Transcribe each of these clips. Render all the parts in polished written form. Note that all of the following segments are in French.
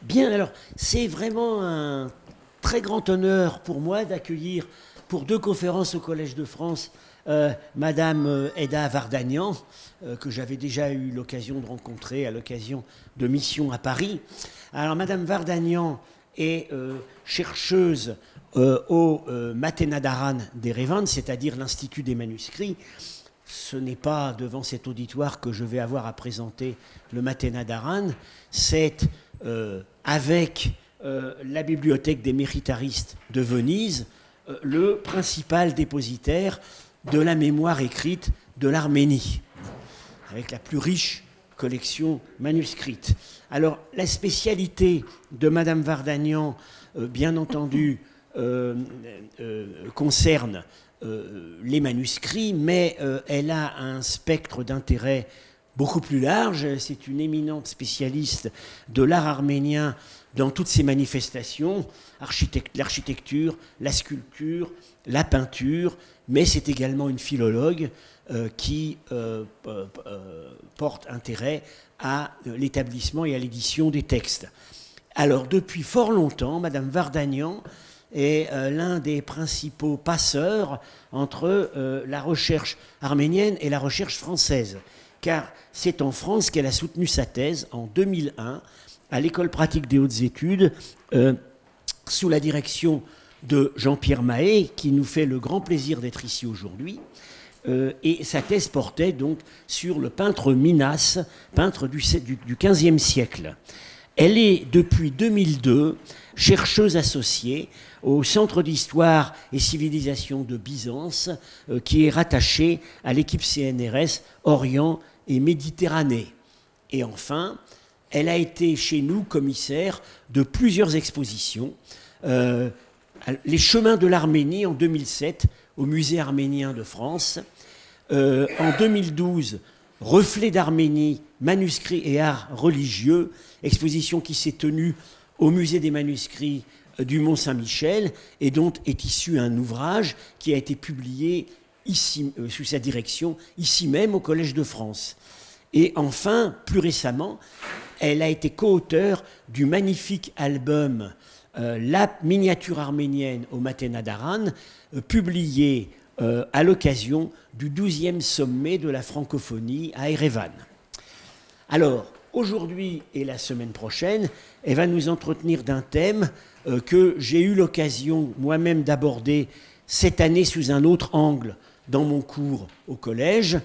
Bien, alors, c'est vraiment un très grand honneur pour moi d'accueillir pour deux conférences au Collège de France Madame Eda Vardagnan, que j'avais déjà eu l'occasion de rencontrer à l'occasion de missions à Paris. Alors, Madame Vardagnan est chercheuse au Matenadaran d'Erevan, c'est-à-dire l'Institut des manuscrits. Ce n'est pas devant cet auditoire que je vais avoir à présenter le Matenadaran, c'est avec la Bibliothèque des Méritaristes de Venise, le principal dépositaire de la mémoire écrite de l'Arménie, avec la plus riche collection manuscrite. Alors, la spécialité de Madame Vardagnan, bien entendu, concerne les manuscrits, mais elle a un spectre d'intérêt beaucoup plus large. C'est une éminente spécialiste de l'art arménien dans toutes ses manifestations, l'architecture, la sculpture, la peinture, mais c'est également une philologue qui porte intérêt à l'établissement et à l'édition des textes. Alors, depuis fort longtemps, Madame Vardagnan est l'un des principaux passeurs entre la recherche arménienne et la recherche française, car c'est en France qu'elle a soutenu sa thèse en 2001 à l'École pratique des hautes études sous la direction de Jean-Pierre Mahé, qui nous fait le grand plaisir d'être ici aujourd'hui. Et sa thèse portait donc sur le peintre Minas, peintre du XVe siècle. Elle est, depuis 2002, chercheuse associée au Centre d'histoire et civilisation de Byzance, qui est rattaché à l'équipe CNRS Orient et Méditerranée. Et enfin, elle a été chez nous commissaire de plusieurs expositions. Les chemins de l'Arménie en 2007 au Musée arménien de France. En 2012, Reflets d'Arménie, manuscrits et arts religieux, exposition qui s'est tenue au Musée des manuscrits du Mont-Saint-Michel et dont est issu un ouvrage qui a été publié ici, sous sa direction, ici même au Collège de France. Et enfin, plus récemment, elle a été co-auteure du magnifique album La miniature arménienne au Matenadaran, publié à l'occasion du 12e sommet de la francophonie à Erevan. Alors, aujourd'hui et la semaine prochaine, elle va nous entretenir d'un thème que j'ai eu l'occasion moi-même d'aborder cette année sous un autre angle dans mon cours au collège,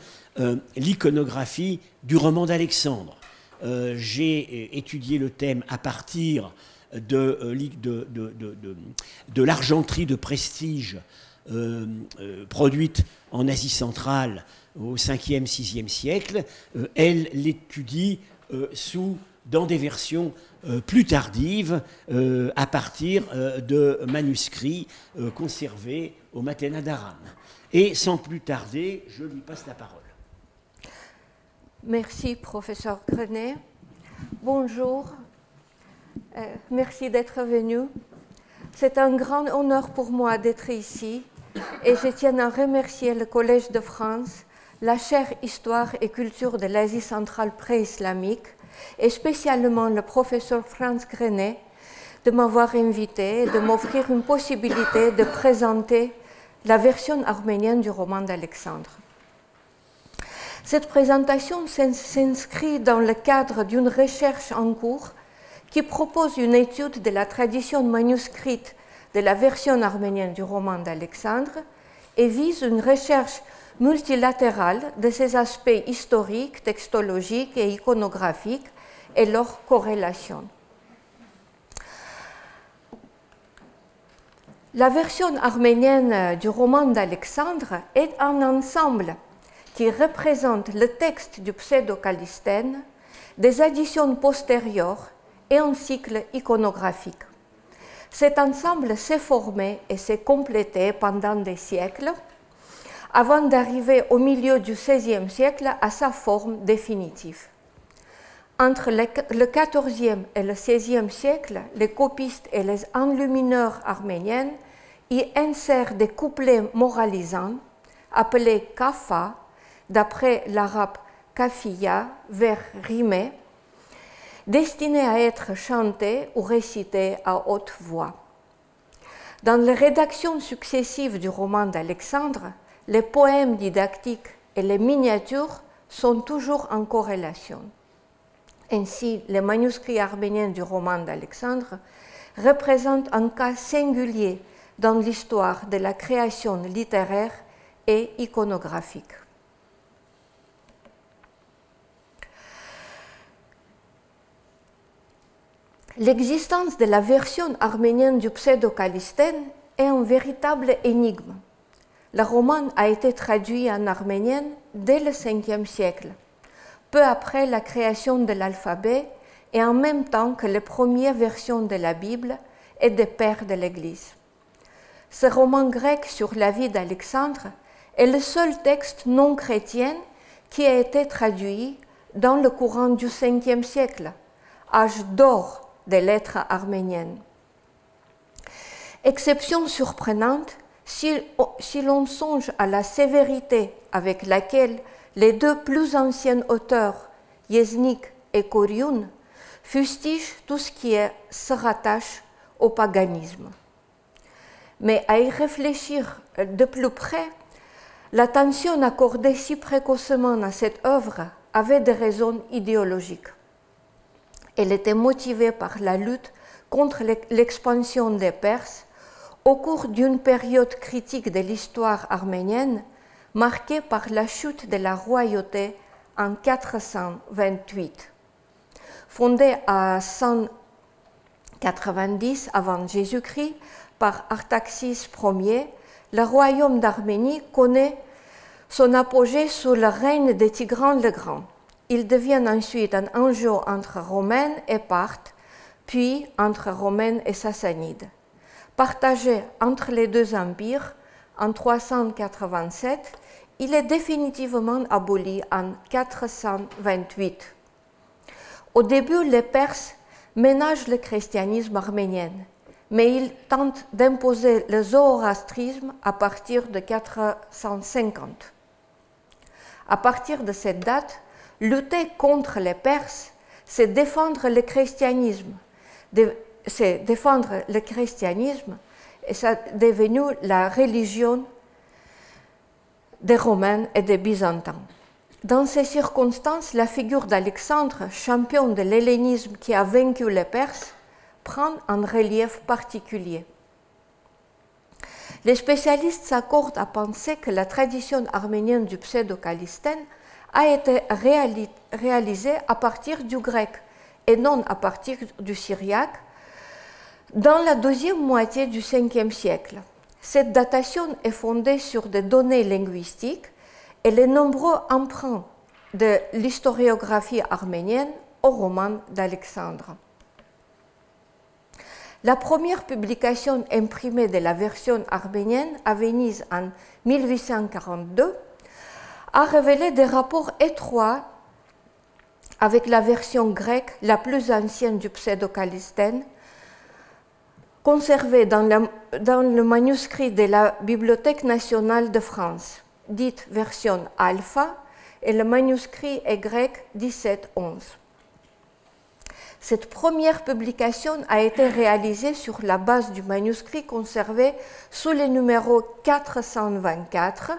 l'iconographie du roman d'Alexandre. J'ai étudié le thème à partir de l'argenterie de prestige produite en Asie centrale au 5e, 6e siècle. Elle l'étudie dans des versions plus tardives, à partir de manuscrits conservés au Matenadaran. Et sans plus tarder, je lui passe la parole. Merci, professeur Grenet. Bonjour. Merci d'être venu. C'est un grand honneur pour moi d'être ici et je tiens à remercier le Collège de France, la chaire Histoire et culture de l'Asie centrale pré-islamique et spécialement le professeur Franz Grenet de m'avoir invité et de m'offrir une possibilité de présenter la version arménienne du roman d'Alexandre. Cette présentation s'inscrit dans le cadre d'une recherche en cours qui propose une étude de la tradition manuscrite de la version arménienne du roman d'Alexandre et vise une recherche multilatérale de ses aspects historiques, textologiques et iconographiques et leurs corrélations. La version arménienne du roman d'Alexandre est un ensemble qui représente le texte du pseudo-Callisthène, des additions postérieures et un cycle iconographique. Cet ensemble s'est formé et s'est complété pendant des siècles avant d'arriver au milieu du XVIe siècle à sa forme définitive. Entre le XIVe et le XVIe siècle, les copistes et les enlumineurs arméniens y insèrent des couplets moralisants appelés kafa, d'après l'arabe kafiya, vers rimé, destinés à être chantés ou récités à haute voix. Dans les rédactions successives du roman d'Alexandre, les poèmes didactiques et les miniatures sont toujours en corrélation. Ainsi, les manuscrits arméniens du roman d'Alexandre représentent un cas singulier dans l'histoire de la création littéraire et iconographique. L'existence de la version arménienne du Pseudo-Calistène est un véritable énigme. Le roman a été traduit en arménien dès le 5e siècle, peu après la création de l'alphabet et en même temps que les premières versions de la Bible et des pères de l'Église. Ce roman grec sur la vie d'Alexandre est le seul texte non chrétien qui a été traduit dans le courant du 5e siècle, âge d'or des lettres arméniennes. Exception surprenante, si l'on songe à la sévérité avec laquelle les deux plus anciens auteurs, Yeznik et Korioun, fustigent tout ce qui se rattache au paganisme. Mais à y réfléchir de plus près, l'attention accordée si précocement à cette œuvre avait des raisons idéologiques. Elle était motivée par la lutte contre l'expansion des Perses au cours d'une période critique de l'histoire arménienne marquée par la chute de la royauté en 428. Fondée à 190 avant Jésus-Christ par Artaxis Ier, le royaume d'Arménie connaît son apogée sous le règne de Tigran le Grand. Il devient ensuite un enjeu entre Romains et Parthes, puis entre Romains et Sassanides. Partagé entre les deux empires en 387, il est définitivement aboli en 428. Au début, les Perses ménagent le christianisme arménien, mais ils tentent d'imposer le zoroastrisme à partir de 450. À partir de cette date, lutter contre les Perses, c'est défendre le christianisme. C'est défendre le christianisme et ça est devenu la religion des Romains et des Byzantins. Dans ces circonstances, la figure d'Alexandre, champion de l'hellénisme qui a vaincu les Perses, prend un relief particulier. Les spécialistes s'accordent à penser que la tradition arménienne du pseudo-calistène a été réalisée à partir du grec et non à partir du syriaque dans la deuxième moitié du 5e siècle. Cette datation est fondée sur des données linguistiques et les nombreux emprunts de l'historiographie arménienne au roman d'Alexandre. La première publication imprimée de la version arménienne à Venise en 1842 a révélé des rapports étroits avec la version grecque la plus ancienne du pseudo-calistène, conservée dans le manuscrit de la Bibliothèque nationale de France, dite version alpha, et le manuscrit est grec 1711. Cette première publication a été réalisée sur la base du manuscrit conservé sous le numéro 424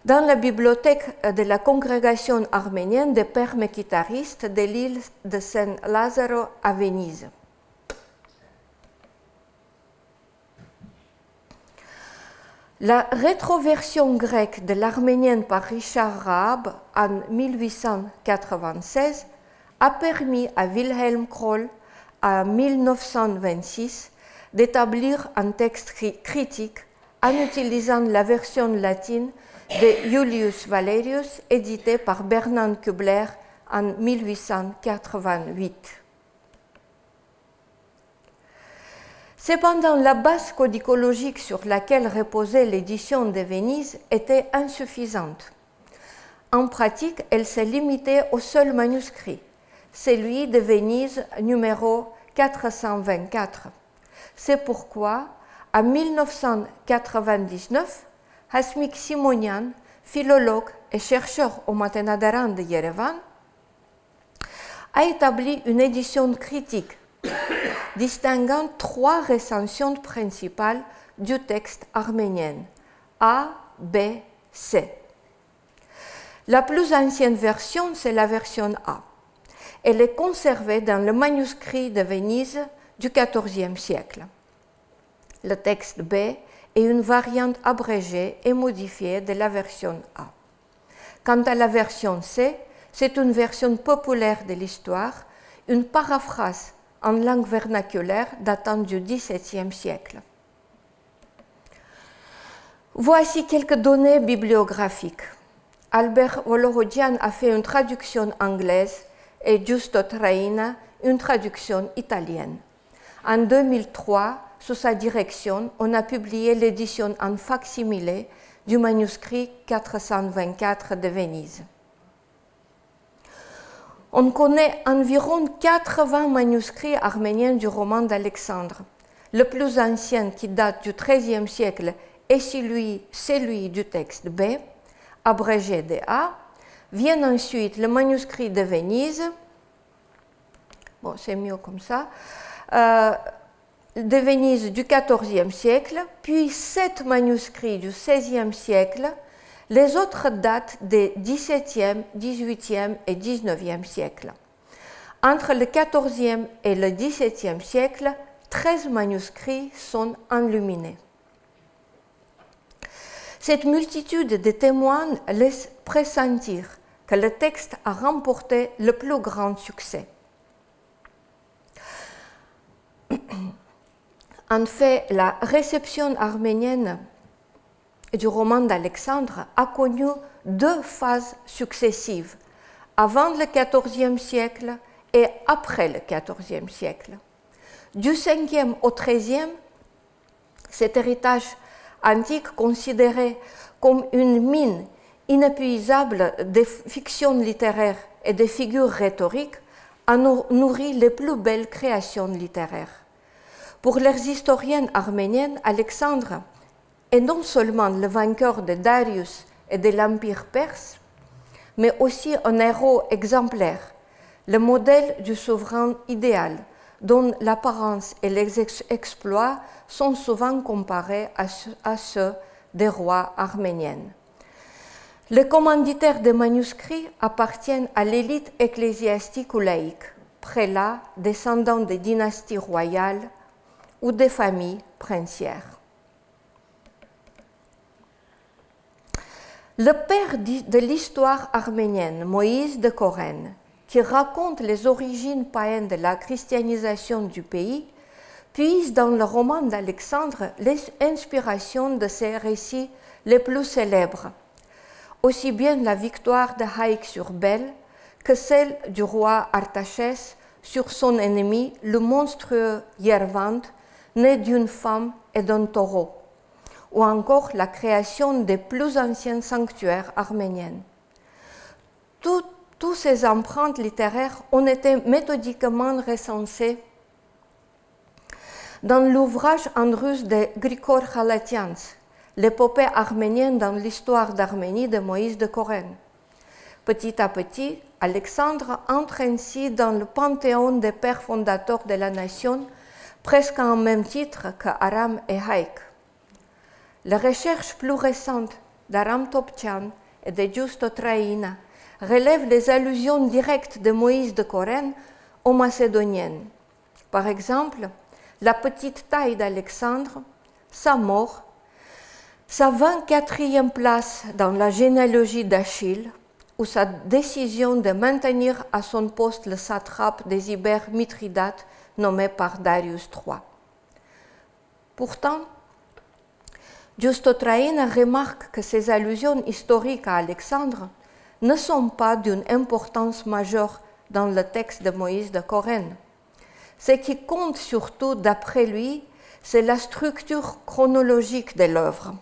dans la bibliothèque de la congrégation arménienne des pères mékitaristes de l'île de San Lazzaro à Venise. La rétroversion grecque de l'arménienne par Richard Raab en 1896 a permis à Wilhelm Kroll, en 1926, d'établir un texte critique en utilisant la version latine de Julius Valerius, édité par Bernard Kubler en 1888. Cependant, la base codicologique sur laquelle reposait l'édition de Venise était insuffisante. En pratique, elle s'est limitée au seul manuscrit, celui de Venise numéro 424. C'est pourquoi, en 1999, Hasmik Simonian, philologue et chercheur au Matenadaran de Yerevan, a établi une édition critique distinguant 3 recensions principales du texte arménien, A, B, C. La plus ancienne version, c'est la version A. Elle est conservée dans le manuscrit de Venise du XIVe siècle. Le texte B est une variante abrégée et modifiée de la version A. Quant à la version C, c'est une version populaire de l'histoire, une paraphrase en langue vernaculaire datant du XVIIe siècle. Voici quelques données bibliographiques. Albert Volohodjian a fait une traduction anglaise et Giusto Traina une traduction italienne. En 2003, sous sa direction, on a publié l'édition en fac-similé du manuscrit 424 de Venise. On connaît environ 80 manuscrits arméniens du roman d'Alexandre. Le plus ancien, qui date du XIIIe siècle, est celui du texte B, abrégé de A. Vient ensuite le manuscrit de Venise, bon, c'est mieux comme ça, de Venise du XIVe siècle, puis 7 manuscrits du XVIe siècle. Les autres datent des XVIIe, XVIIIe et XIXe siècles. Entre le XIVe et le XVIIe siècle, 13 manuscrits sont enluminés. Cette multitude de témoins laisse pressentir que le texte a remporté le plus grand succès. En fait, la réception arménienne du roman d'Alexandre a connu 2 phases successives, avant le XIVe siècle et après le XIVe siècle. Du 5e au XIIIe, cet héritage antique considéré comme une mine inépuisable de fictions littéraires et de figures rhétoriques a nourri les plus belles créations littéraires. Pour les historiennes arméniennes, Alexandre est non seulement le vainqueur de Darius et de l'Empire perse, mais aussi un héros exemplaire, le modèle du souverain idéal, dont l'apparence et les exploits sont souvent comparés à ceux des rois arméniens. Les commanditaires des manuscrits appartiennent à l'élite ecclésiastique ou laïque, prélats, descendants des dynasties royales ou des familles princières. Le père de l'histoire arménienne, Moïse de Corène, qui raconte les origines païennes de la christianisation du pays, puise dans le roman d'Alexandre les inspirations de ses récits les plus célèbres, aussi bien la victoire de Haïk sur Bel que celle du roi Artachès sur son ennemi, le monstrueux Yervant, né d'une femme et d'un taureau, ou encore la création des plus anciens sanctuaires arméniens. Toutes ces empreintes littéraires ont été méthodiquement recensées dans l'ouvrage en russe de Grigor Khalatians, l'épopée arménienne dans l'histoire d'Arménie de Moïse de Corène. Petit à petit, Alexandre entre ainsi dans le panthéon des pères fondateurs de la nation, presque en même titre que Aram et Haïk. Les recherches plus récentes d'Aram Topchan et de Giusto Traina relèvent les allusions directes de Moïse de Corène aux Macédoniennes. Par exemple, la petite taille d'Alexandre, sa mort, sa 24e place dans la généalogie d'Achille, ou sa décision de maintenir à son poste le satrape des Ibères Mithridate nommé par Darius III. Pourtant, Giusto Traina remarque que ces allusions historiques à Alexandre ne sont pas d'une importance majeure dans le texte de Moïse de Corène. Ce qui compte surtout, d'après lui, c'est la structure chronologique de l'œuvre.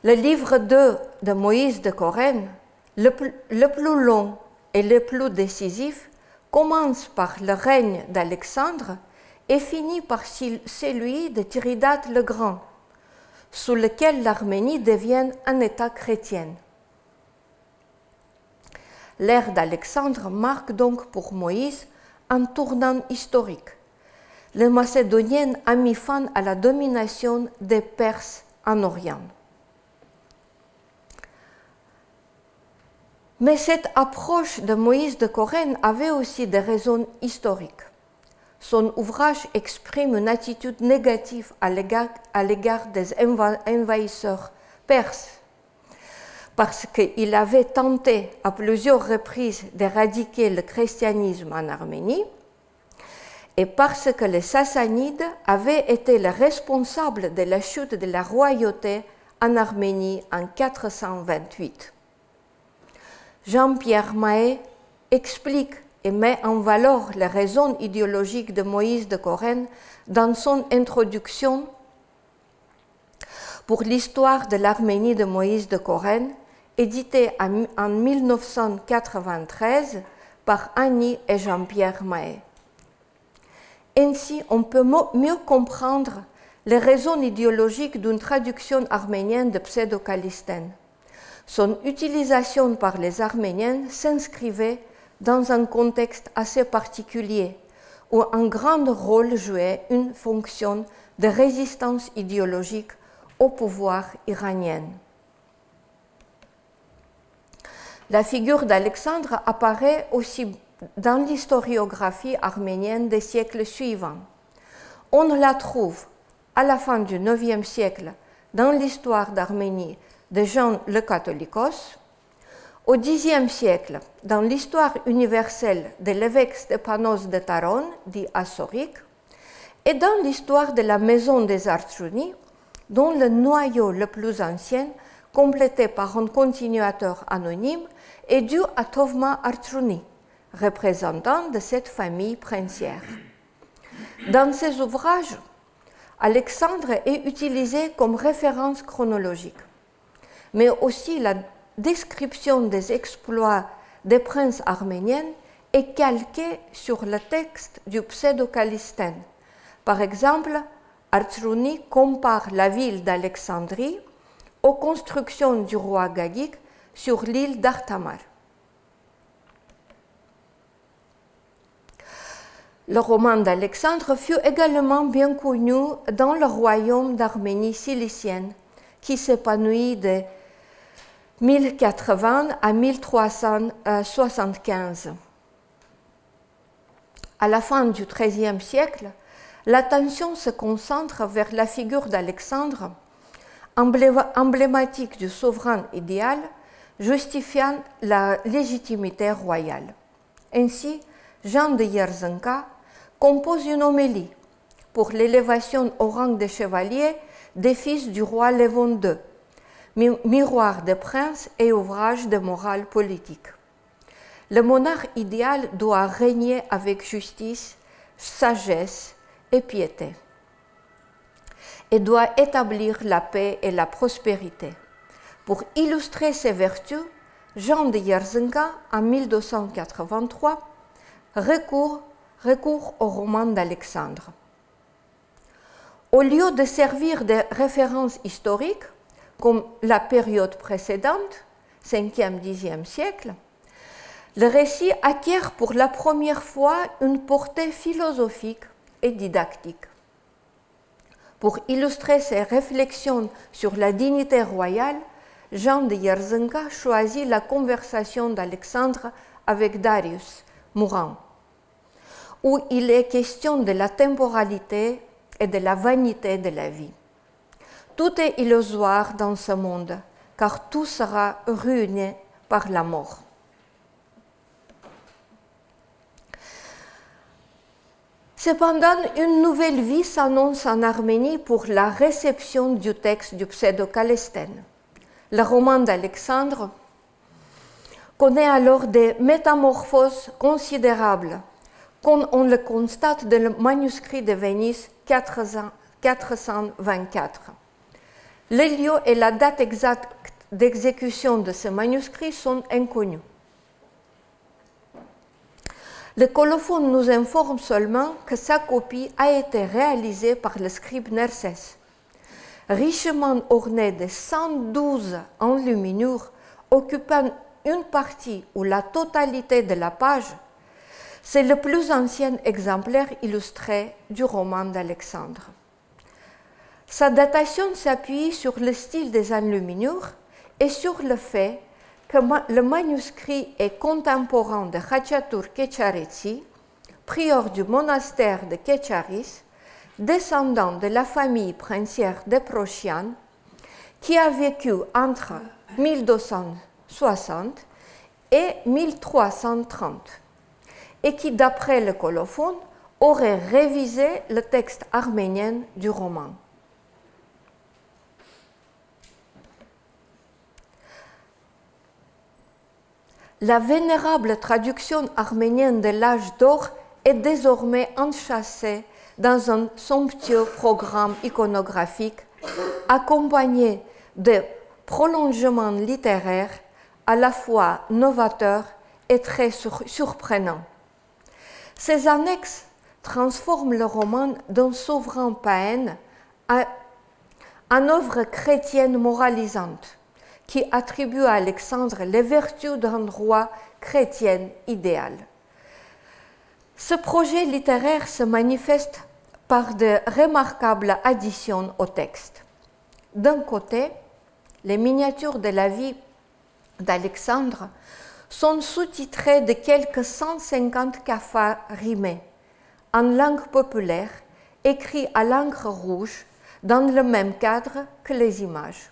Le livre 2 de Moïse de Corène, le plus long et le plus décisif, commence par le règne d'Alexandre et finit par celui de Tiridate le Grand, sous lequel l'Arménie devient un État chrétien. L'ère d'Alexandre marque donc pour Moïse un tournant historique. Les Macédoniens ont mis fin à la domination des Perses en Orient. Mais cette approche de Moïse de Corène avait aussi des raisons historiques. Son ouvrage exprime une attitude négative à l'égard des envahisseurs perses, parce qu'il avait tenté à plusieurs reprises d'éradiquer le christianisme en Arménie, et parce que les Sassanides avaient été les responsables de la chute de la royauté en Arménie en 428. Jean-Pierre Mahé explique et met en valeur les raisons idéologiques de Moïse de Corène dans son introduction pour l'histoire de l'Arménie de Moïse de Corène, édité en 1993 par Annie et Jean-Pierre Mahé. Ainsi, on peut mieux comprendre les raisons idéologiques d'une traduction arménienne de Pseudo-Callisthène. Son utilisation par les Arméniens s'inscrivait dans un contexte assez particulier, où un grand rôle jouait une fonction de résistance idéologique au pouvoir iranien. La figure d'Alexandre apparaît aussi dans l'historiographie arménienne des siècles suivants. On la trouve à la fin du IXe siècle dans l'histoire d'Arménie de Jean le Catholicos, au Xe siècle dans l'histoire universelle de l'évêque Stéphanos de Tarone, dit Assorique, et dans l'histoire de la maison des Artchouni, dont le noyau le plus ancien, complété par un continuateur anonyme, est dû à Tovma Artchouni, représentant de cette famille princière. Dans ses ouvrages, Alexandre est utilisé comme référence chronologique, mais aussi la description des exploits des princes arméniens est calquée sur le texte du Pseudo-Callisthène. Par exemple, Artchouni compare la ville d'Alexandrie aux constructions du roi Gagik sur l'île d'Artamar. Le roman d'Alexandre fut également bien connu dans le royaume d'Arménie cilicienne, qui s'épanouit de 1080 à 1375. À la fin du XIIIe siècle, l'attention se concentre vers la figure d'Alexandre, emblématique du souverain idéal, justifiant la légitimité royale. Ainsi, Jean de Yerzenka compose une homélie pour l'élévation au rang de chevalier des fils du roi Léon II, miroir des princes et ouvrage de morale politique. Le monarque idéal doit régner avec justice, sagesse et piété, et doit établir la paix et la prospérité. Pour illustrer ces vertus, Jean de Yerzenka, en 1283, recourt au roman d'Alexandre. Au lieu de servir de référence historique, comme la période précédente, 5e, 10e siècle, le récit acquiert pour la première fois une portée philosophique et didactique. Pour illustrer ses réflexions sur la dignité royale, Jean de Yerzenka choisit la conversation d'Alexandre avec Darius, mourant, où il est question de la temporalité et de la vanité de la vie. Tout est illusoire dans ce monde, car tout sera ruiné par la mort. Cependant, une nouvelle vie s'annonce en Arménie pour la réception du texte du Pseudo-Callisthène. Le roman d'Alexandre connaît alors des métamorphoses considérables, comme on le constate dans le manuscrit de Venise 424. Le lieu et la date exacte d'exécution de ce manuscrit sont inconnus. Le colophon nous informe seulement que sa copie a été réalisée par le scribe Nersès, richement orné de 112 enluminures occupant une partie ou la totalité de la page, c'est le plus ancien exemplaire illustré du roman d'Alexandre. Sa datation s'appuie sur le style des enluminures et sur le fait que le manuscrit est contemporain de Hachatur Kecharetsi, prieur du monastère de Kecharis, descendant de la famille princière de Prochian, qui a vécu entre 1260 et 1330, et qui, d'après le colophone, aurait révisé le texte arménien du roman. La vénérable traduction arménienne de l'âge d'or est désormais enchâssée dans un somptueux programme iconographique accompagné de prolongements littéraires à la fois novateurs et très surprenants. Ces annexes transforment le roman d'un souverain païen en œuvre chrétienne moralisante qui attribue à Alexandre les vertus d'un roi chrétien idéal. Ce projet littéraire se manifeste par de remarquables additions au texte. D'un côté, les miniatures de la vie d'Alexandre sont sous-titrées de quelques 150 kaphas rimés, en langue populaire, écrits à l'encre rouge, dans le même cadre que les images.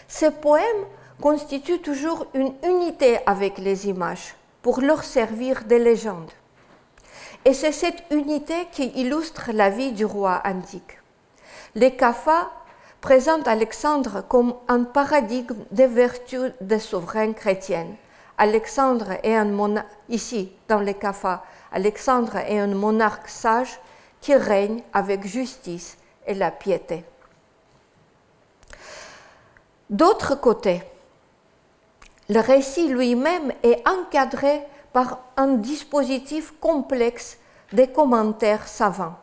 Ces poèmes constituent toujours une unité avec les images pour leur servir de légende. Et c'est cette unité qui illustre la vie du roi antique. Les kaphas présentent Alexandre comme un paradigme des vertus des souverains chrétiens. Alexandre est un monarque, ici dans les kaphas, Alexandre est un monarque sage qui règne avec justice et la piété. D'autre côté, le récit lui-même est encadré par un dispositif complexe de commentaires savants.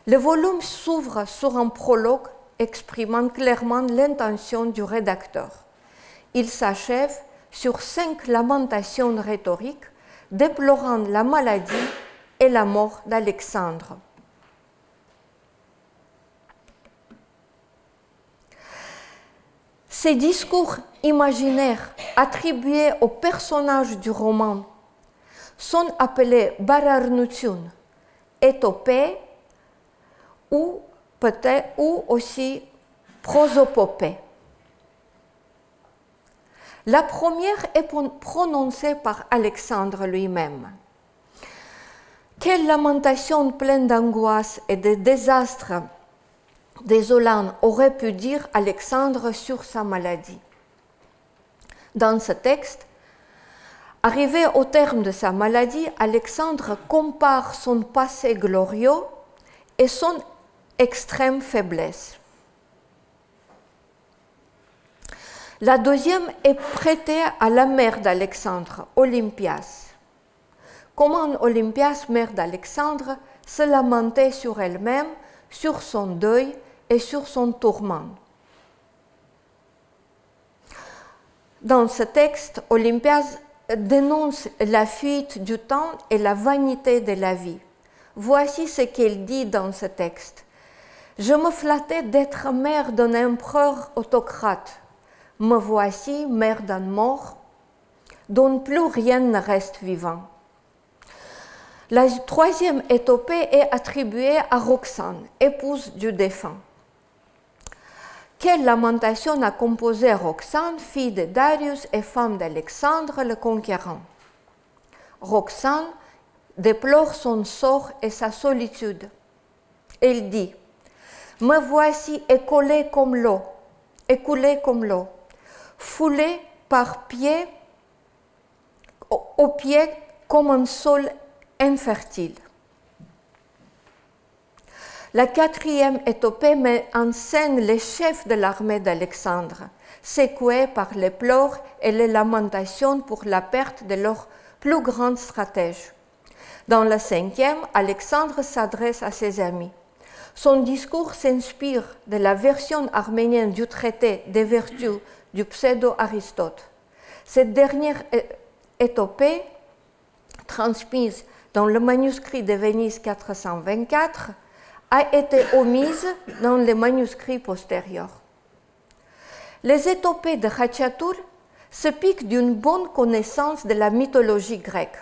Le volume s'ouvre sur un prologue exprimant clairement l'intention du rédacteur. Il s'achève sur 5 lamentations rhétoriques déplorant la maladie et la mort d'Alexandre. Ces discours imaginaires attribués aux personnages du roman sont appelés bararnutsun, étopée ou peut-être ou aussi prosopopée. La première est prononcée par Alexandre lui-même. Quelle lamentation pleine d'angoisse et de désastres désolants aurait pu dire Alexandre sur sa maladie. Dans ce texte, arrivé au terme de sa maladie, Alexandre compare son passé glorieux et son extrême faiblesse. La deuxième est prêtée à la mère d'Alexandre, Olympias. Comment Olympias, mère d'Alexandre, se lamentait sur elle-même, sur son deuil et sur son tourment. Dans ce texte, Olympias dénonce la fuite du temps et la vanité de la vie. Voici ce qu'elle dit dans ce texte. « Je me flattais d'être mère d'un empereur autocrate. Me voici mère d'un mort, dont plus rien ne reste vivant. » La troisième étopée est attribuée à Roxane, épouse du défunt. Quelle lamentation a composé Roxane, fille de Darius et femme d'Alexandre le Conquérant. Roxane déplore son sort et sa solitude. Elle dit « Me voici écoulée comme l'eau, foulée par pied, au pied comme un sol infertile. » La quatrième étopée met en scène les chefs de l'armée d'Alexandre, secoués par les pleurs et les lamentations pour la perte de leur plus grand stratège. Dans la cinquième, Alexandre s'adresse à ses amis. Son discours s'inspire de la version arménienne du traité des vertus du pseudo-Aristote. Cette dernière étopée, transmise dans le manuscrit de Venise 424, a été omise dans les manuscrits postérieurs. Les étopées de Khachatur se piquent d'une bonne connaissance de la mythologie grecque.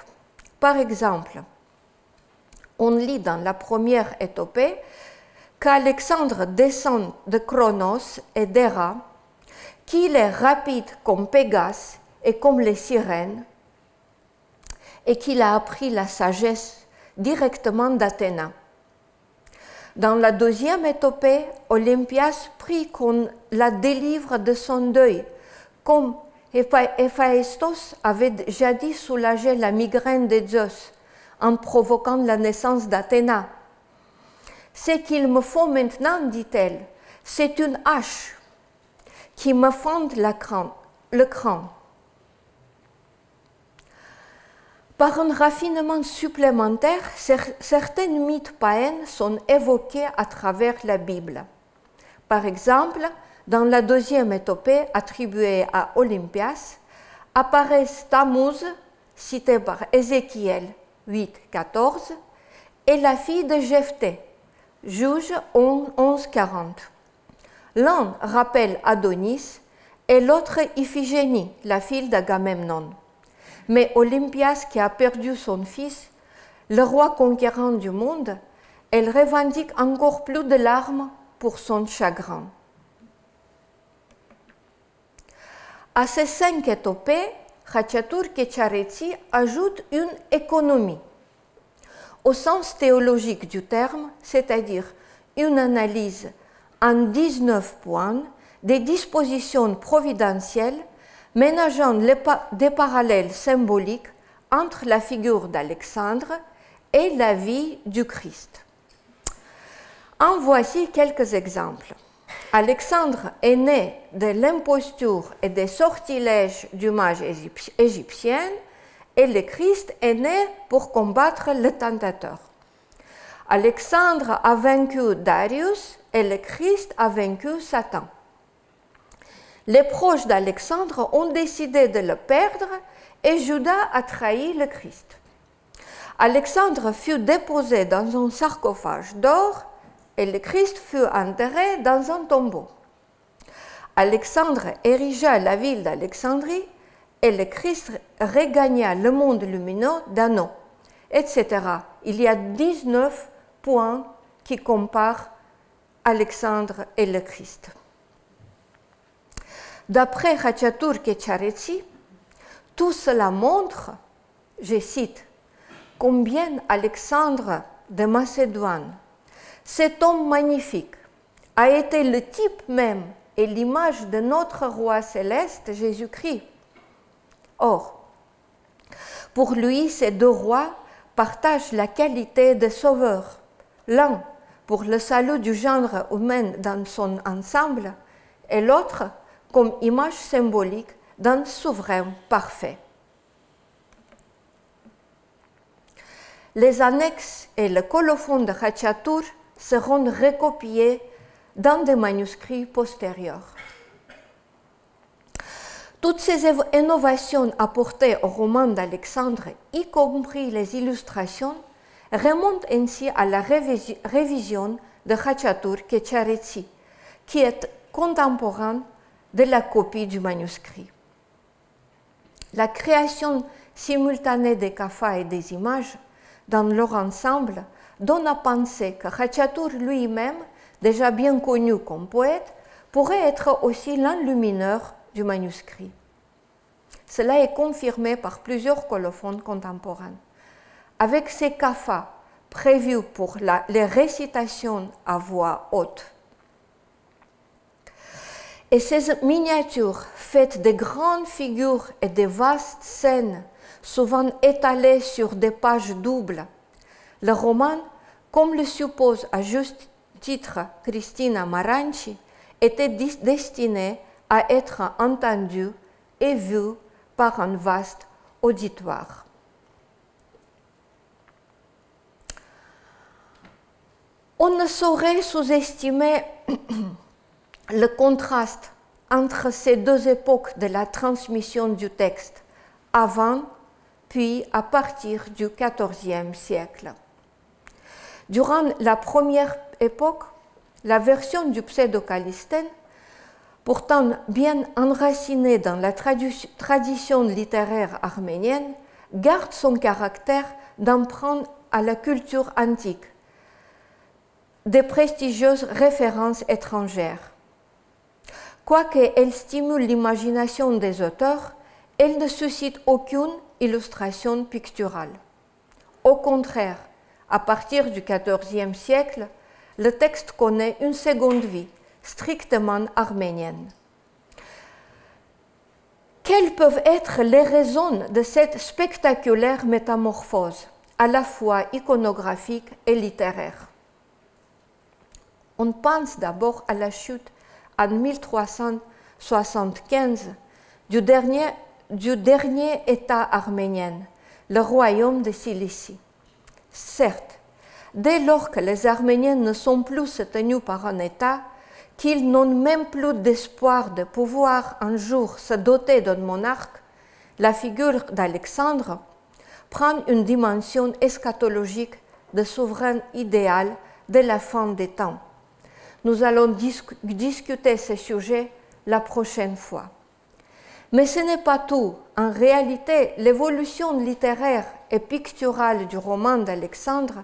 Par exemple, on lit dans la première étopée qu'Alexandre descend de Cronos et d'Héra, qu'il est rapide comme Pégase et comme les sirènes, et qu'il a appris la sagesse directement d'Athéna. Dans la deuxième étopée, Olympias prie qu'on la délivre de son deuil, comme Héphaïstos avait jadis soulagé la migraine de Zeus en provoquant la naissance d'Athéna. Ce qu'il me faut maintenant, dit-elle, c'est une hache qui me fende le crâne. Par un raffinement supplémentaire, certains mythes païens sont évoqués à travers la Bible. Par exemple, dans la deuxième étopée attribuée à Olympias, apparaissent Tammuz, cité par Ézéchiel 8, 14, et la fille de Jephthé, Juge 11, 40. L'un rappelle Adonis et l'autre Iphigénie, la fille d'Agamemnon. Mais Olympias, qui a perdu son fils, le roi conquérant du monde, elle revendique encore plus de larmes pour son chagrin. À ces 5 étopées, Khachatur Kecharetsi ajoute une économie, au sens théologique du terme, c'est-à-dire une analyse en 19 points des dispositions providentielles ménageant des parallèles symboliques entre la figure d'Alexandre et la vie du Christ. En voici quelques exemples. Alexandre est né de l'imposture et des sortilèges du mage égyptien, et le Christ est né pour combattre le tentateur. Alexandre a vaincu Darius et le Christ a vaincu Satan. Les proches d'Alexandre ont décidé de le perdre et Judas a trahi le Christ. Alexandre fut déposé dans un sarcophage d'or et le Christ fut enterré dans un tombeau. Alexandre érigea la ville d'Alexandrie et le Christ regagna le monde lumineux d'Anneau, etc. Il y a 19 points qui comparent Alexandre et le Christ. D'après Khachatur Kecharetsi, tout cela montre, je cite, combien Alexandre de Macédoine, cet homme magnifique, a été le type même et l'image de notre roi céleste Jésus-Christ. Or, pour lui, ces deux rois partagent la qualité de sauveur, l'un pour le salut du genre humain dans son ensemble et l'autre comme image symbolique d'un souverain parfait. Les annexes et le colophon de Khachatur seront recopiés dans des manuscrits postérieurs. Toutes ces innovations apportées au roman d'Alexandre, y compris les illustrations, remontent ainsi à la révision de Khachatur Kecharetsi, qui est contemporain de la copie du manuscrit. La création simultanée des kaphas et des images dans leur ensemble donne à penser que Khachatur lui-même, déjà bien connu comme poète, pourrait être aussi l'enlumineur du manuscrit. Cela est confirmé par plusieurs colophones contemporains. Avec ces kaphas prévus pour les récitations à voix haute, et ces miniatures faites de grandes figures et de vastes scènes, souvent étalées sur des pages doubles, le roman, comme le suppose à juste titre Cristina Maranci, était destiné à être entendu et vu par un vaste auditoire. On ne saurait sous-estimer le contraste entre ces deux époques de la transmission du texte, avant puis à partir du XIVe siècle. Durant la première époque, la version du pseudo-calistène, pourtant bien enracinée dans la tradition littéraire arménienne, garde son caractère d'emprunt à la culture antique, des prestigieuses références étrangères. Quoique elle stimule l'imagination des auteurs, elle ne suscite aucune illustration picturale. Au contraire, à partir du XIVe siècle, le texte connaît une seconde vie, strictement arménienne. Quelles peuvent être les raisons de cette spectaculaire métamorphose, à la fois iconographique et littéraire? On pense d'abord à la chute en 1375 du dernier État arménien, le royaume de Cilicie. Certes, dès lors que les Arméniens ne sont plus soutenus par un État, qu'ils n'ont même plus d'espoir de pouvoir un jour se doter d'un monarque, la figure d'Alexandre prend une dimension eschatologique de souverain idéal de la fin des temps. Nous allons discuter ce sujet la prochaine fois. Mais ce n'est pas tout. En réalité, l'évolution littéraire et picturale du roman d'Alexandre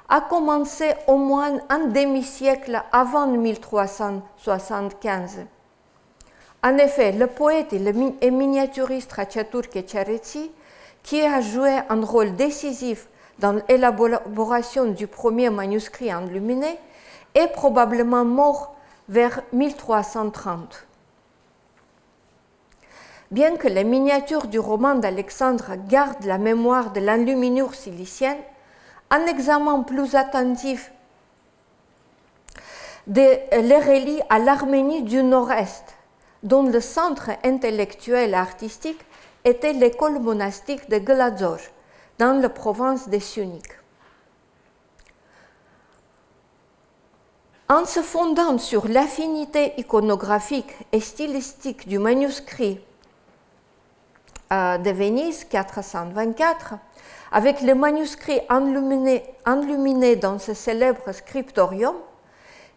a commencé au moins un demi-siècle avant 1375. En effet, le poète et miniaturiste Khachatur Kecharetsi, qui a joué un rôle décisif dans l'élaboration du premier manuscrit enluminé, est probablement mort vers 1330. Bien que les miniatures du roman d'Alexandre gardent la mémoire de l'enluminure cilicienne, un examen plus attentif les relie à l'Arménie du Nord-Est, dont le centre intellectuel et artistique était l'école monastique de Gladzor, dans la province des Sunniques. En se fondant sur l'affinité iconographique et stylistique du manuscrit de Venise 424, avec le manuscrit enluminé dans ce célèbre scriptorium,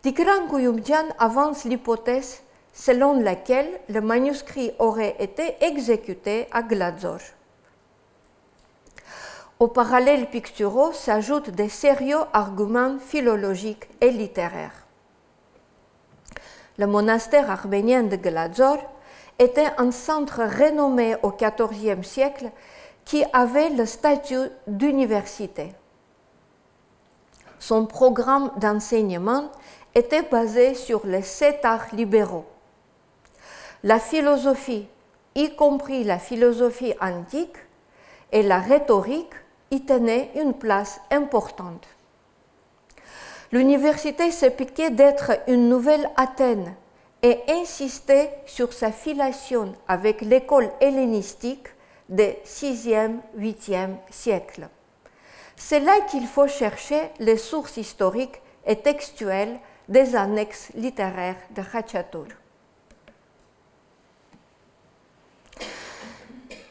Tigran Kuyumjan avance l'hypothèse selon laquelle le manuscrit aurait été exécuté à Gladzor. Aux parallèles picturaux s'ajoutent des sérieux arguments philologiques et littéraires. Le monastère arménien de Gladzor était un centre renommé au XIVe siècle qui avait le statut d'université. Son programme d'enseignement était basé sur les 7 arts libéraux. La philosophie, y compris la philosophie antique, et la rhétorique y tenaient une place importante. L'université se piquait d'être une nouvelle Athènes et insistait sur sa filiation avec l'école hellénistique des 6e, 8e siècles. C'est là qu'il faut chercher les sources historiques et textuelles des annexes littéraires de Khachatur.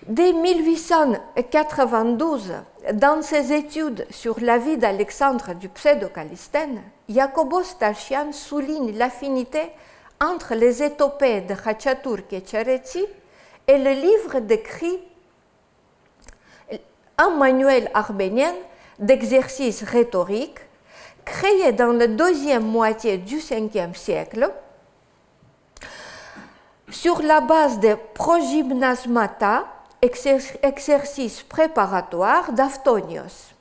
Dès 1892, dans ses études sur la vie d'Alexandre du Pseudo-Calistène, Iacobos Stachian souligne l'affinité entre les épopées de Khachatur Kecharetsi et le livre décrit un manuel arménien d'exercices rhétoriques créé dans la deuxième moitié du Ve siècle sur la base des progymnasmata, exercices préparatoires d'Aftonios.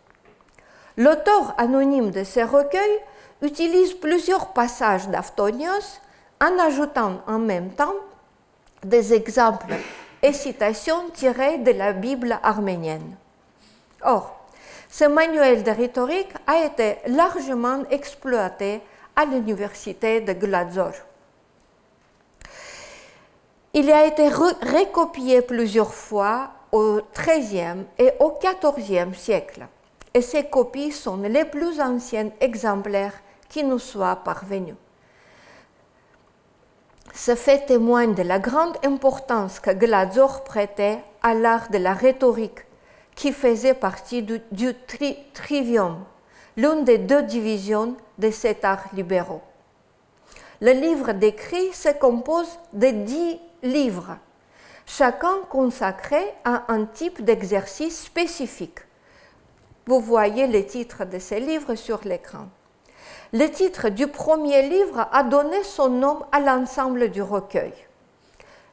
L'auteur anonyme de ces recueils utilise plusieurs passages d'Aftonios en ajoutant en même temps des exemples et citations tirées de la Bible arménienne. Or, ce manuel de rhétorique a été largement exploité à l'université de Gladzor. Il a été recopié plusieurs fois au XIIIe et au XIVe siècle, et ces copies sont les plus anciens exemplaires qui nous soient parvenus. Ce fait témoigne de la grande importance que Glazor prêtait à l'art de la rhétorique, qui faisait partie du trivium, l'une des deux divisions de cet art libéraux. Le livre d'écrit se compose de 10 livres, chacun consacré à un type d'exercice spécifique. Vous voyez les titres de ces livres sur l'écran. Le titre du premier livre a donné son nom à l'ensemble du recueil.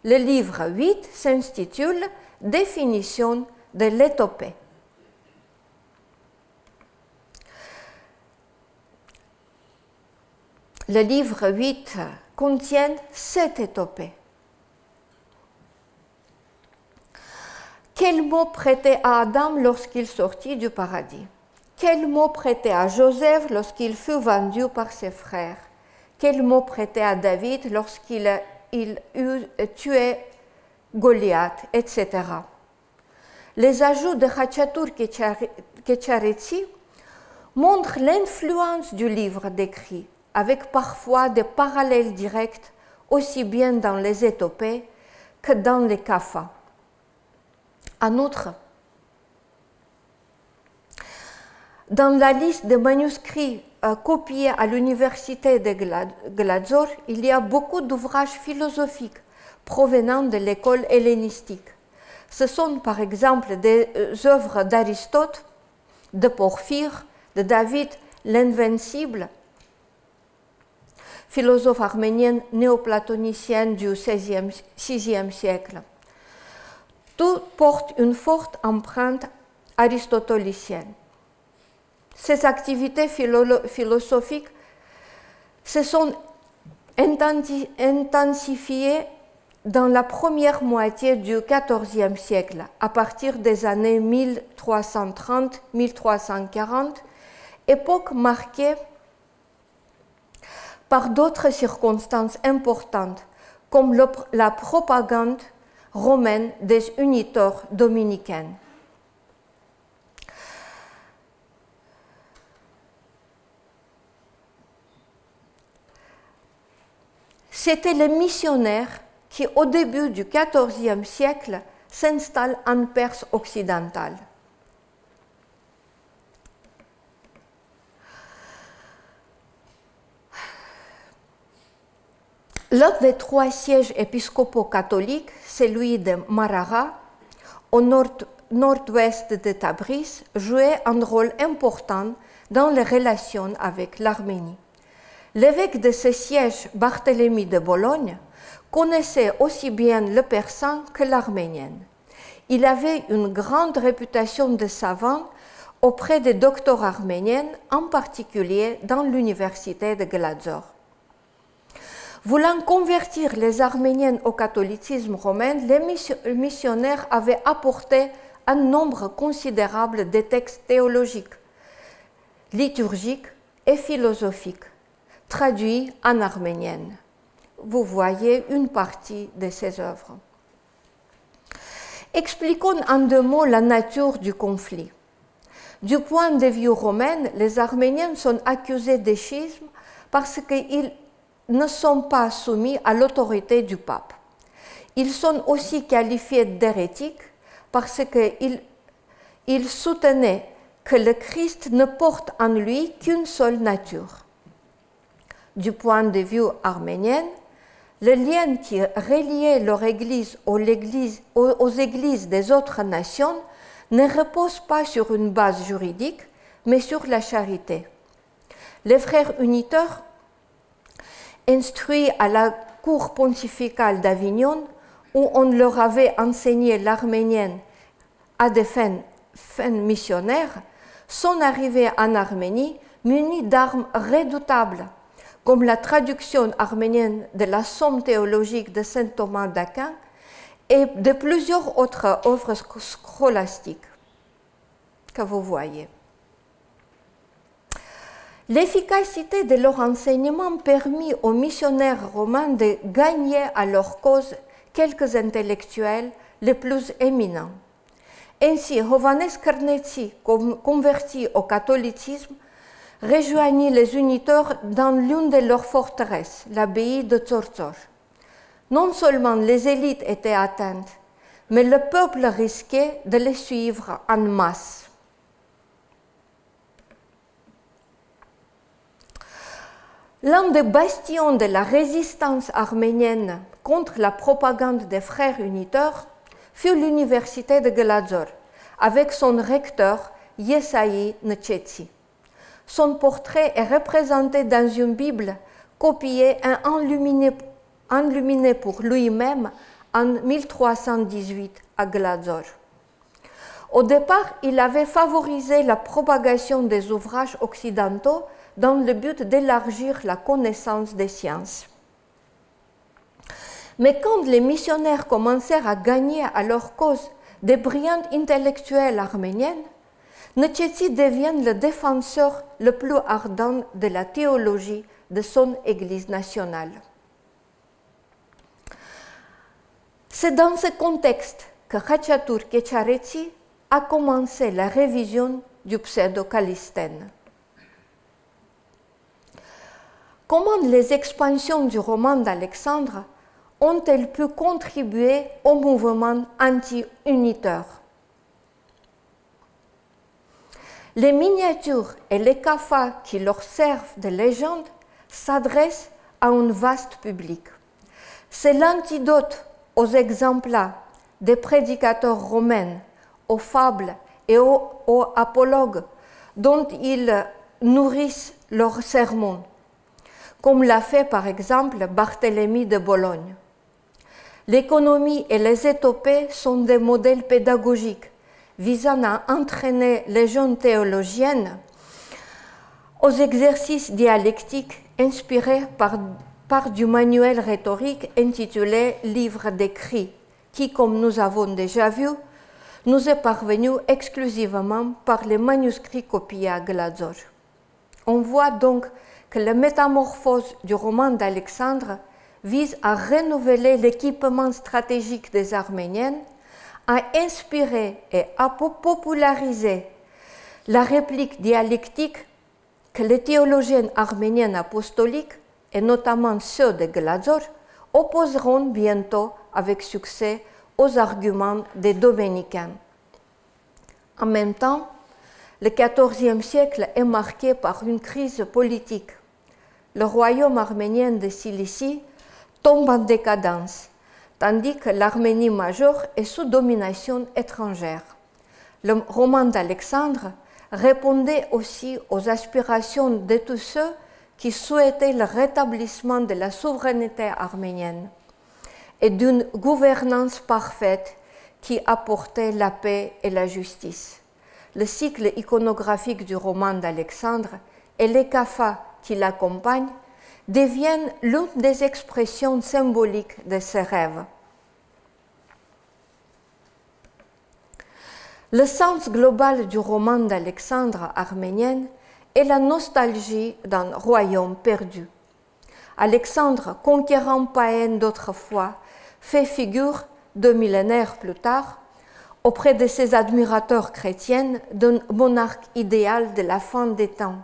Le livre 8 s'intitule « Définition de l'étopée ». Le livre 8 contient 7 étopées. Quel mot prêter à Adam lorsqu'il sortit du paradis? Quel mot prêter à Joseph lorsqu'il fut vendu par ses frères? Quel mot prêter à David lorsqu'il eut tué Goliath, etc. Les ajouts de Hachatur Kecharetsi montrent l'influence du livre d'écrit, avec parfois des parallèles directs aussi bien dans les étopées que dans les kaphas. En outre, dans la liste des manuscrits copiés à l'université de Glazor, il y a beaucoup d'ouvrages philosophiques provenant de l'école hellénistique. Ce sont par exemple des œuvres d'Aristote, de Porphyre, de David l'Invincible, philosophe arménien néoplatonicienne du VIe siècle. Tout porte une forte empreinte aristotélicienne. Ces activités philosophiques se sont intensifiées dans la première moitié du XIVe siècle, à partir des années 1330-1340, époque marquée par d'autres circonstances importantes, comme la propagande romaine des uniteurs dominicains. C'étaient les missionnaires qui, au début du XIVe siècle, s'installent en Perse occidentale. L'un des 3 sièges épiscopaux catholiques, celui de Maragha, au nord-ouest de Tabriz, jouait un rôle important dans les relations avec l'Arménie. L'évêque de ce siège, Barthélemy de Bologne, connaissait aussi bien le persan que l'arménien. Il avait une grande réputation de savant auprès des docteurs arméniens, en particulier dans l'université de Glazor. Voulant convertir les Arméniens au catholicisme romain, les missionnaires avaient apporté un nombre considérable de textes théologiques, liturgiques et philosophiques, traduits en arménien. Vous voyez une partie de ces œuvres. Expliquons en 2 mots la nature du conflit. Du point de vue romain, les Arméniens sont accusés de schisme parce qu'ils ne sont pas soumis à l'autorité du pape. Ils sont aussi qualifiés d'hérétiques parce qu'ils soutenaient que le Christ ne porte en lui qu'une seule nature. Du point de vue arménien, le lien qui reliait leur Église aux églises des autres nations ne repose pas sur une base juridique, mais sur la charité. Les frères unitaires, instruits à la cour pontificale d'Avignon, où on leur avait enseigné l'arménien à des fins missionnaires, sont arrivés en Arménie munis d'armes redoutables, comme la traduction arménienne de la Somme théologique de saint Thomas d'Aquin et de plusieurs autres œuvres scolastiques que vous voyez. L'efficacité de leur enseignement permit aux missionnaires romains de gagner à leur cause quelques intellectuels les plus éminents. Ainsi, Hovhannes Kernetsi, converti au catholicisme, rejoignit les uniteurs dans l'une de leurs forteresses, l'abbaye de Tzorzor. Non seulement les élites étaient atteintes, mais le peuple risquait de les suivre en masse. L'un des bastions de la résistance arménienne contre la propagande des frères uniteurs fut l'université de Glazor, avec son recteur Yesaï Ntchetsi. Son portrait est représenté dans une Bible copiée et enluminée pour lui-même en 1318 à Glazor. Au départ, il avait favorisé la propagation des ouvrages occidentaux dans le but d'élargir la connaissance des sciences. Mais quand les missionnaires commencèrent à gagner à leur cause des brillantes intellectuelles arméniennes, Ntchetsi devient le défenseur le plus ardent de la théologie de son Église nationale. C'est dans ce contexte que Khachatur Kecharetsi a commencé la révision du pseudo-Calistène. Comment les expansions du roman d'Alexandre ont-elles pu contribuer au mouvement anti-unitaire? Les miniatures et les kafas qui leur servent de légende s'adressent à un vaste public. C'est l'antidote aux exemples des prédicateurs romains, aux fables et aux apologues dont ils nourrissent leurs sermons, comme l'a fait par exemple Barthélemy de Bologne. L'économie et les épopées sont des modèles pédagogiques visant à entraîner les jeunes théologiennes aux exercices dialectiques inspirés par du manuel rhétorique intitulé Livre d'écrit, qui, comme nous avons déjà vu, nous est parvenu exclusivement par les manuscrits copiés à Glazor. On voit donc que la métamorphose du roman d'Alexandre vise à renouveler l'équipement stratégique des Arméniennes, à inspirer et à populariser la réplique dialectique que les théologiens arméniens apostoliques, et notamment ceux de Glazor, opposeront bientôt avec succès aux arguments des dominicains. En même temps, le XIVe siècle est marqué par une crise politique. Le royaume arménien de Cilicie tombe en décadence, tandis que l'Arménie majeure est sous domination étrangère. Le roman d'Alexandre répondait aussi aux aspirations de tous ceux qui souhaitaient le rétablissement de la souveraineté arménienne et d'une gouvernance parfaite qui apportait la paix et la justice. Le cycle iconographique du roman d'Alexandre et les kafas qui l'accompagnent deviennent l'une des expressions symboliques de ces rêves. Le sens global du roman d'Alexandre arménienne est la nostalgie d'un royaume perdu. Alexandre, conquérant païen d'autrefois, fait figure, 2 millénaires plus tard, auprès de ses admirateurs chrétiens, d'un monarque idéal de la fin des temps,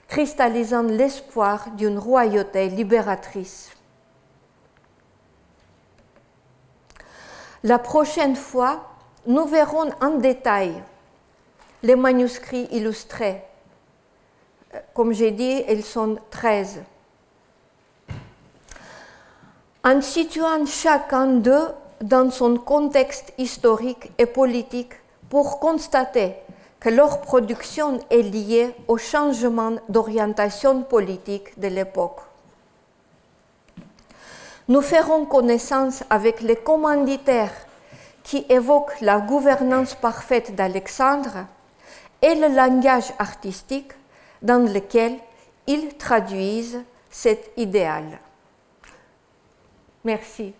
cristallisant l'espoir d'une royauté libératrice. La prochaine fois, nous verrons en détail les manuscrits illustrés. Comme j'ai dit, ils sont 13. En situant chacun d'eux dans son contexte historique et politique pour constater que leur production est liée au changement d'orientation politique de l'époque. Nous ferons connaissance avec les commanditaires qui évoquent la gouvernance parfaite d'Alexandre et le langage artistique dans lequel ils traduisent cet idéal. Merci.